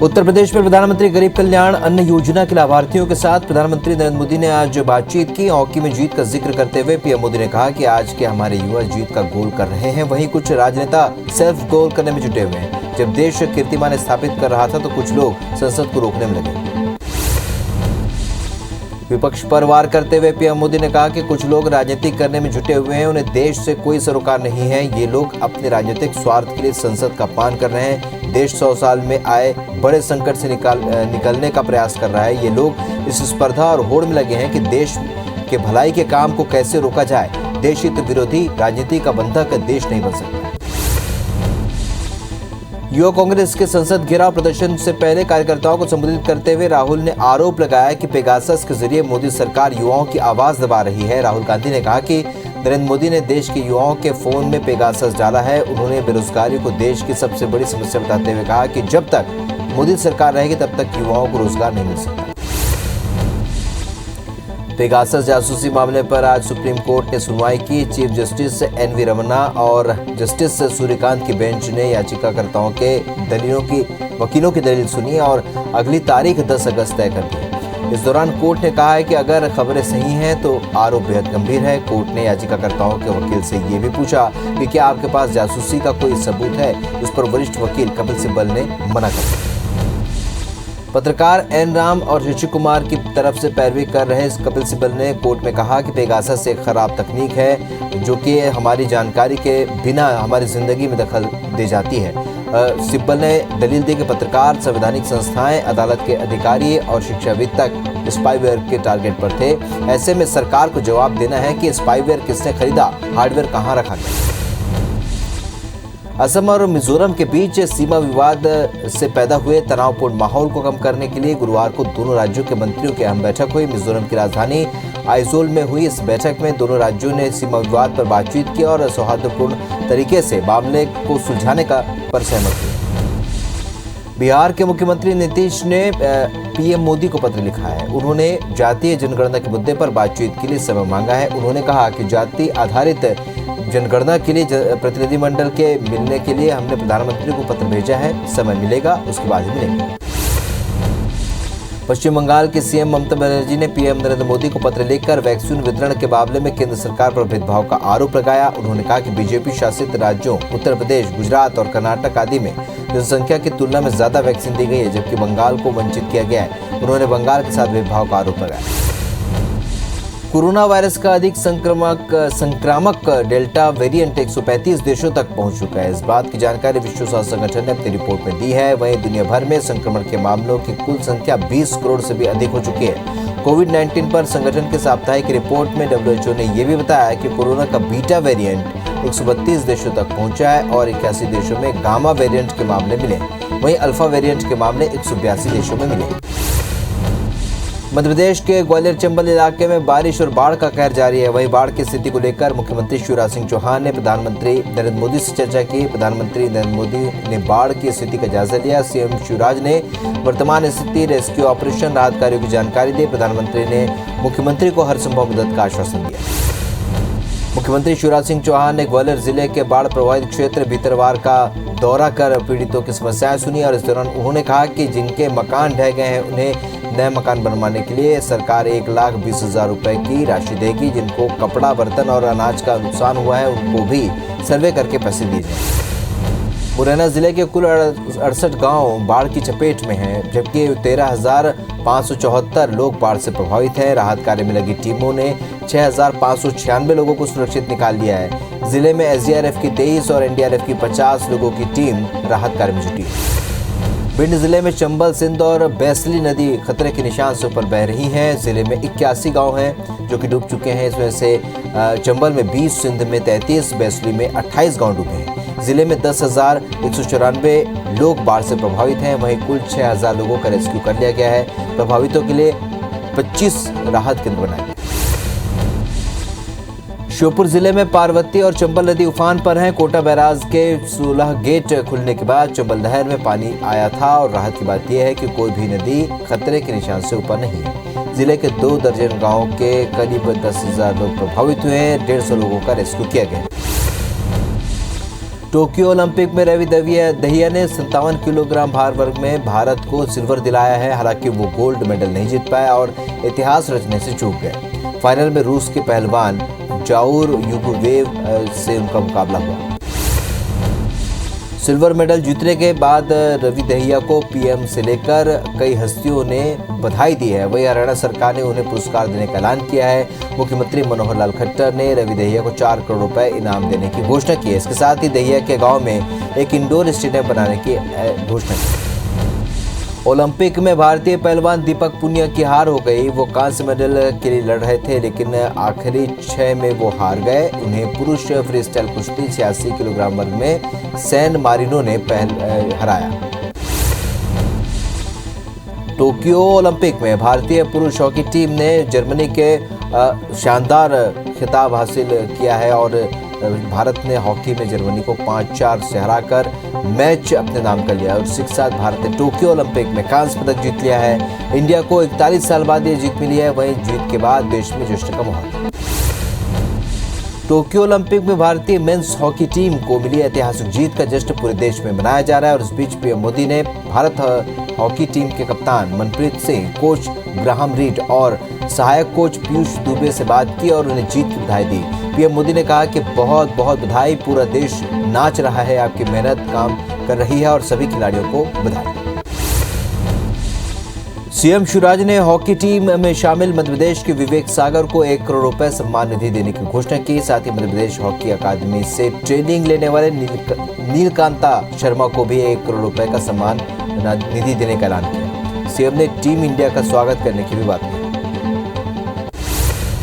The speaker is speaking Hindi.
उत्तर प्रदेश में प्रधानमंत्री गरीब कल्याण अन्न योजना के लाभार्थियों के साथ प्रधानमंत्री नरेंद्र मोदी ने आज बातचीत की। हॉकी में जीत का जिक्र करते हुए पीएम मोदी ने कहा कि आज के हमारे युवा जीत का गोल कर रहे हैं, वहीं कुछ राजनेता सेल्फ गोल करने में जुटे हुए हैं। जब देश कीर्तिमान स्थापित कर रहा था तो कुछ लोग संसद को रोकने में लगे। विपक्ष पर वार करते हुए पीएम मोदी ने कहा कि कुछ लोग राजनीति करने में जुटे हुए हैं, उन्हें देश से कोई सरोकार नहीं है। ये लोग अपने राजनीतिक स्वार्थ के लिए संसद का अपमान कर रहे हैं। देश 100 साल में आए बड़े संकट से निकलने का प्रयास कर रहा है। ये लोग इस स्पर्धा और होड़ में लगे हैं कि देश के भलाई के काम को कैसे रोका जाए। देश हित विरोधी राजनीति का बंधक देश नहीं बन सकता। युवा कांग्रेस के संसद घेराव प्रदर्शन से पहले कार्यकर्ताओं को संबोधित करते हुए राहुल ने आरोप लगाया कि पेगासस के जरिए मोदी सरकार युवाओं की आवाज दबा रही है। राहुल गांधी ने कहा कि नरेंद्र मोदी ने देश के युवाओं के फोन में पेगासस डाला है। उन्होंने बेरोजगारी को देश की सबसे बड़ी समस्या बताते हुए कहा कि जब तक मोदी सरकार रहेगी तब तक युवाओं को रोजगार नहीं मिल सकता। पेगासस जासूसी मामले पर आज सुप्रीम कोर्ट ने सुनवाई की। चीफ जस्टिस एनवी रमन्ना और जस्टिस सूर्यकांत की बेंच ने याचिकाकर्ताओं के वकीलों की दलील सुनी और अगली तारीख 10 अगस्त तय कर दी। इस दौरान कोर्ट ने कहा है कि अगर खबरें सही हैं तो आरोप बेहद गंभीर है। कोर्ट ने याचिकाकर्ताओं के वकील से ये भी पूछा कि क्या आपके पास जासूसी का कोई सबूत है। इस पर वरिष्ठ वकील कपिल सिब्बल ने मना कर दिया। पत्रकार एन राम और ऋषि कुमार की तरफ से पैरवी कर रहे कपिल सिब्बल ने कोर्ट में कहा कि पेगासस एक खराब तकनीक है जो कि हमारी जानकारी के बिना हमारी जिंदगी में दखल दे जाती है। सिब्बल ने दलील दी कि पत्रकार, संवैधानिक संस्थाएं, अदालत के अधिकारी और शिक्षाविद तक स्पाईवेयर के टारगेट पर थे। ऐसे में सरकार को जवाब देना है कि स्पाईवेयर किसने खरीदा, हार्डवेयर कहाँ रखा गया। असम और मिजोरम के बीच सीमा विवाद से पैदा हुए तनावपूर्ण माहौल को कम करने के लिए गुरुवार को दोनों राज्यों के मंत्रियों की अहम बैठक हुई। मिजोरम की राजधानी आइजोल में हुई इस बैठक में दोनों राज्यों ने सीमा विवाद पर बातचीत की और सौहार्दपूर्ण तरीके से मामले को सुलझाने पर सहमत हुए। बिहार के मुख्यमंत्री नीतीश ने पीएम मोदी को पत्र लिखा है। उन्होंने जातीय जनगणना के मुद्दे पर बातचीत के लिए समय मांगा है। उन्होंने कहा कि जाति आधारित जनगणना के लिए प्रतिनिधिमंडल के मिलने के लिए हमने प्रधानमंत्री को पत्र भेजा है। समय मिलेगा उसके बाद ही मिलेगा। पश्चिम बंगाल के सीएम ममता बनर्जी ने पीएम नरेंद्र मोदी को पत्र लिखकर वैक्सीन वितरण के मामले में केंद्र सरकार पर भेदभाव का आरोप लगाया। उन्होंने कहा कि बीजेपी शासित राज्यों उत्तर प्रदेश, गुजरात और कर्नाटक आदि में जनसंख्या की तुलना में ज्यादा वैक्सीन दी गई है, जबकि बंगाल को वंचित किया गया है। उन्होंने बंगाल के साथ भेदभाव का आरोप लगाया। कोरोना वायरस का अधिक संक्रामक डेल्टा वेरिएंट 135 देशों तक पहुंच चुका है। इस बात की जानकारी विश्व स्वास्थ्य संगठन ने अपनी रिपोर्ट में दी है। वहीं दुनिया भर में संक्रमण के मामलों की कुल संख्या 20 करोड़ से भी अधिक हो चुकी है। कोविड-19 पर संगठन की साप्ताहिक रिपोर्ट में WHO ने यह भी बताया कि कोरोना का बीटा वेरिएंट 132 देशों तक पहुंचा है और 81 देशों में गामा वेरिएंट के मामले मिले। वहीं अल्फा वेरिएंट के मामले 182 देशों में मिले। मध्य प्रदेश के ग्वालियर चंबल इलाके में बारिश और बाढ़ का कहर जारी है। वहीं बाढ़ की स्थिति को लेकर मुख्यमंत्री शिवराज सिंह चौहान ने प्रधानमंत्री नरेंद्र मोदी से चर्चा की। प्रधानमंत्री नरेंद्र मोदी ने बाढ़ की स्थिति का जायजा लिया। सीएम शिवराज ने वर्तमान स्थिति, रेस्क्यू ऑपरेशन, राहत कार्यों की जानकारी दी। प्रधानमंत्री ने मुख्यमंत्री को हर संभव मदद का आश्वासन दिया। मुख्यमंत्री शिवराज सिंह चौहान ने ग्वालियर जिले के बाढ़ प्रभावित क्षेत्र भीतरवार का दौरा कर पीड़ितों की समस्याएं सुनी और इस दौरान उन्होंने कहा कि जिनके मकान ढह गए हैं उन्हें नए मकान बनवाने के लिए सरकार 1,20,000 रुपए की राशि देगी। जिनको कपड़ा, बर्तन और अनाज का नुकसान हुआ है उनको भी सर्वे करके पैसे दिए जाएंगे। मुरैना जिले के कुल 68 गांव बाढ़ की चपेट में हैं, जबकि 13,574 लोग बाढ़ से प्रभावित हैं। राहत कार्य में लगी टीमों ने 6,596 लोगों को सुरक्षित निकाल लिया है। जिले में SDRF की 23 और NDRF की 50 लोगों की टीम राहत कार्य में जुटी है। भिंड जिले में चंबल, सिंध और बैसली नदी खतरे के निशान से ऊपर बह रही हैं। जिले में 81 गांव हैं जो कि डूब चुके हैं। इसमें से चंबल में 20, सिंध में 33, बैसली में 28 गांव डूबे हैं। जिले में 10,194 लोग बाढ़ से प्रभावित हैं। वहीं कुल 6,000 लोगों का रेस्क्यू कर लिया गया है। प्रभावितों के लिए 25 राहत केंद्र बनाए गए। श्योपुर जिले में पार्वती और चंबल नदी उफान पर हैं। कोटा बैराज के 16 गेट खुलने के बाद चंबल नहर में पानी आया था और राहत की बात यह है कि कोई भी नदी खतरे के निशान से ऊपर नहीं है। जिले के 2 दर्जन गांवों के करीब 10,000 लोग प्रभावित हुए हैं। 150 लोगों का रेस्क्यू किया गया। टोक्यो ओलंपिक में रवि दहिया ने 57 किलोग्राम भार वर्ग में भारत को सिल्वर दिलाया है। हालांकि वो गोल्ड मेडल नहीं जीत पाया और इतिहास रचने से चूक गए। फाइनल में रूस के पहलवान जाउर युगोवेव से उनका मुकाबला हुआ। सिल्वर मेडल जीतने के बाद रवि दहिया को पीएम से लेकर कई हस्तियों ने बधाई दी है। वहीं हरियाणा सरकार ने उन्हें पुरस्कार देने का ऐलान किया है। मुख्यमंत्री मनोहर लाल खट्टर ने रवि दहिया को 4 करोड़ रुपए इनाम देने की घोषणा की है। इसके साथ ही दहिया के गांव में एक इंडोर स्टेडियम बनाने की घोषणा की। ओलंपिक में भारतीय पहलवान दीपक पुनिया की हार हो गई। वो कांस्य मेडल के लिए लड़ रहे थे, लेकिन आखिरी 6 में वो हार गए। उन्हें पुरुष फ्री स्टाइल कुश्ती 86 किलोग्राम वर्ग में सैन मारिनो ने हराया। टोक्यो ओलंपिक में भारतीय पुरुष हॉकी टीम ने जर्मनी के शानदार खिताब हासिल किया है और भारत ने हॉकी में जर्मनी को 5-4 से हराकर मैच अपने नाम कर लिया और इसी के साथ भारत ने टोक्यो ओलंपिक में कांस्य पदक जीत लिया है। इंडिया को 41 साल बाद ये जीत मिली है। वहीं जीत के बाद देश में जश्न का माहौल। टोक्यो ओलंपिक में भारतीय मेंस हॉकी टीम को मिली ऐतिहासिक जीत का जश्न पूरे देश में मनाया जा रहा है और इस बीच पीएम मोदी ने भारत हॉकी टीम के कप्तान Manpreet Singh, coach Graham read और सहायक कोच पीयूष दुबे से बात की और उन्हें जीत की बधाई दी। पीएम मोदी ने कहा कि बहुत बहुत बधाई, पूरा देश नाच रहा है, आपकी मेहनत काम कर रही है और सभी खिलाड़ियों को बधाई। सीएम शिवराज ने हॉकी टीम में शामिल मध्यप्रदेश के विवेक सागर को 1 करोड़ रुपए सम्मान निधि देने की घोषणा की। साथ ही मध्यप्रदेश हॉकी अकादमी से ट्रेनिंग लेने वाले नीलकांता शर्मा को भी 1 करोड़ रुपए का सम्मान निधि देने का ऐलान किया। सीएम ने टीम इंडिया का स्वागत करने की भी बात की।